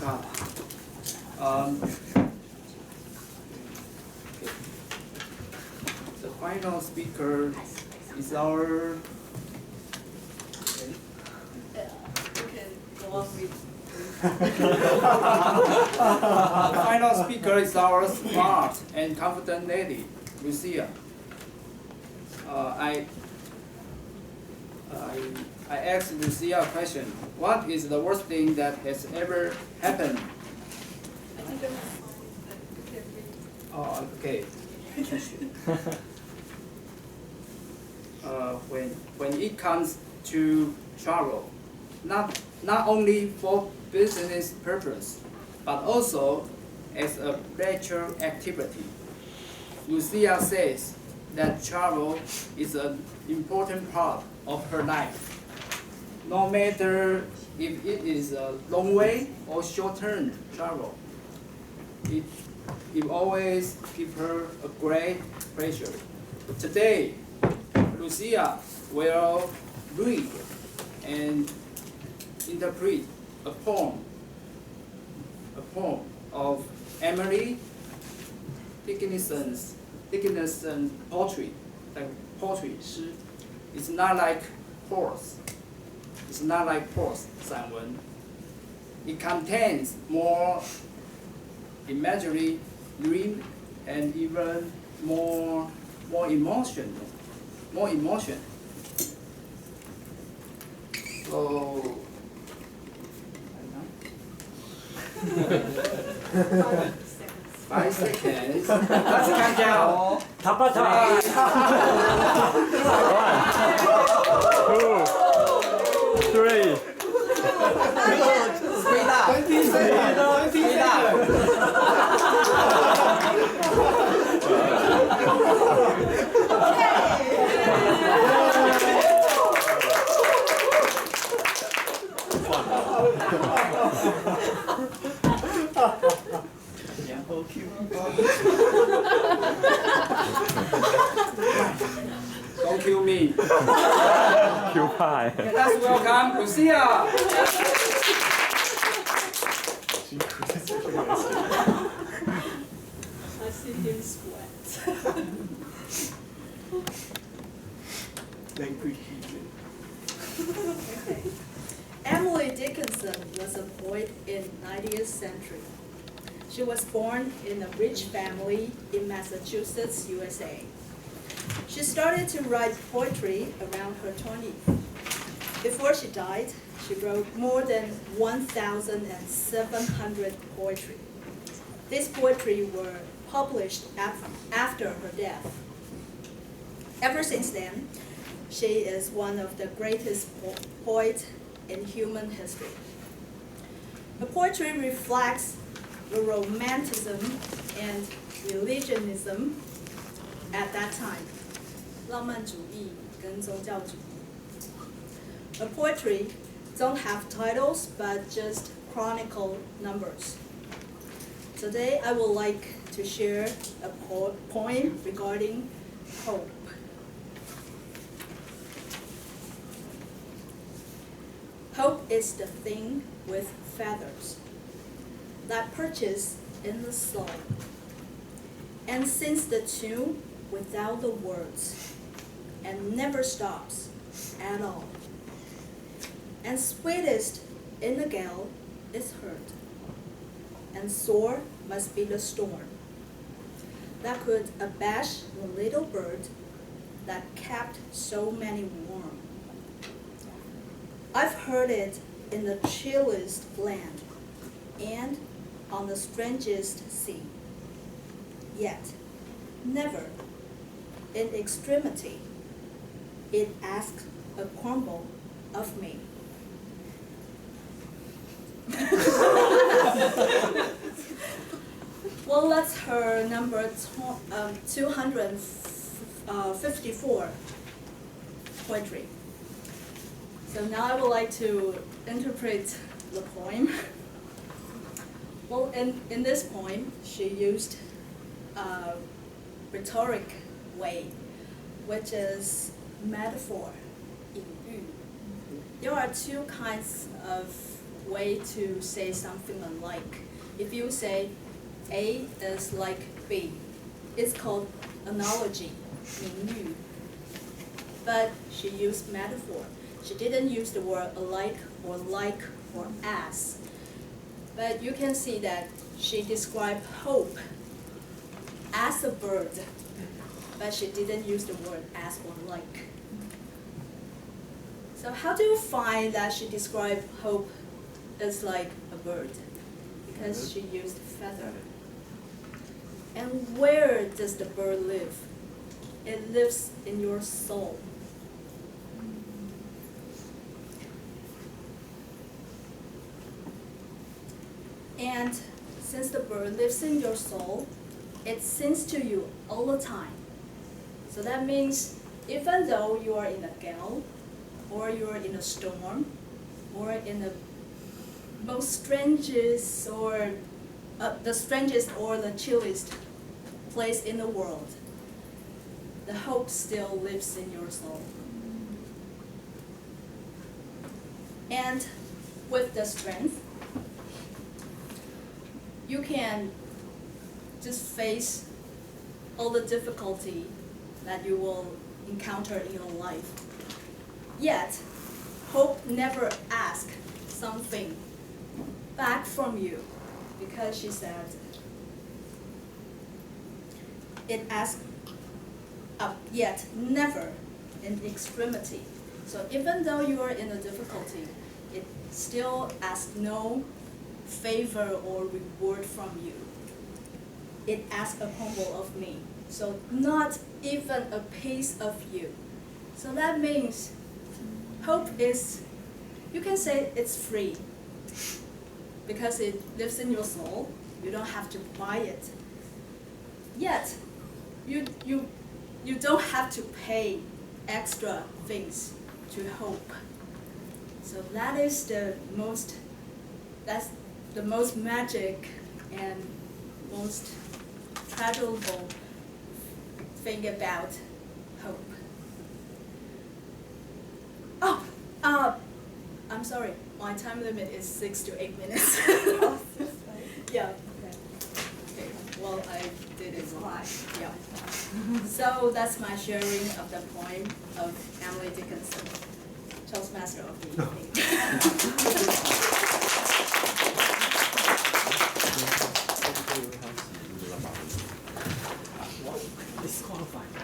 God. Um, the final speaker is our. The final speaker is our smart and confident lady, Lucia. I asked Lucia a question. What is the worst thing that has ever happened? I think it was Oh, okay. When it comes to travel, not only for business purpose, but also as a leisure activity. Lucia says that travel is an important part of her life. No matter if it is a long way or short-term travel, it always gives her a great pleasure. Today, Lucia will read and interpret a poem of Emily Dickinson's poetry, like poetry. It's not like prose. It's not like prose 散文. It contains more imagery, dream, and even more emotion. So. 5 seconds. Let's count down. Tapa time. 1, 2, 3. Speed up. 20 seconds. 20 seconds. Don't kill me. Kill pie. Let's welcome Lucia. I see him sweat. Okay. Emily Dickinson was a poet in 19th century. She was born in a rich family in Massachusetts, USA. She started to write poetry around her 20s. Before she died, she wrote more than 1,700 poetry. These poetry were published after her death. Ever since then, she is one of the greatest poets in human history. Her poetry reflects the romanticism and religionism at that time. 浪漫主义跟宗教主义. Her poetry don't have titles but just chronicle numbers. Today I would like to share a poem regarding hope. Hope is the thing with feathers that perches in the soul and sings the tune without the words and never stops at all. And sweetest in the gale is heard, and sore must be the storm that could abash the little bird that kept so many warm. I've heard it in the chilliest land and on the strangest sea. Yet, never, in extremity, it asks a crumble of me. Well, that's her number 254 poetry. So now I would like to interpret the poem. Well, in this poem, she used a rhetoric way, which is metaphor, 隐喻. There are two kinds of way to say something alike. If you say A is like B, it's called analogy, 名喻. But she used metaphor. She didn't use the word alike or like or as. But you can see that she described hope as a bird, but she didn't use the word as or like. So how do you find that she described hope as like a bird? Because she used feather. And where does the bird live? It lives in your soul. And since the bird lives in your soul, it sings to you all the time. So that means even though you are in a gale, or you are in a storm, or in the most strangest or the strangest or the chilliest place in the world, the hope still lives in your soul. And with the strength, you can just face all the difficulty that you will encounter in your life. Yet, hope never asks something back from you, because she said, it asks yet never in extremity. So even though you are in a difficulty, it still asks no favor or reward from you. It asks a humble of me. So not even a piece of you. So that means hope is, you can say it's free, because it lives in your soul. You don't have to buy it. Yet, you don't have to pay extra things to hope. So that is that's the most magic and most treasurable thing about hope. Oh, I'm sorry. My time limit is 6 to 8 minutes. Yeah. Okay. Well, I did it live. Yeah. So that's my sharing of the poem of Emily Dickinson, Toastmaster of the evening.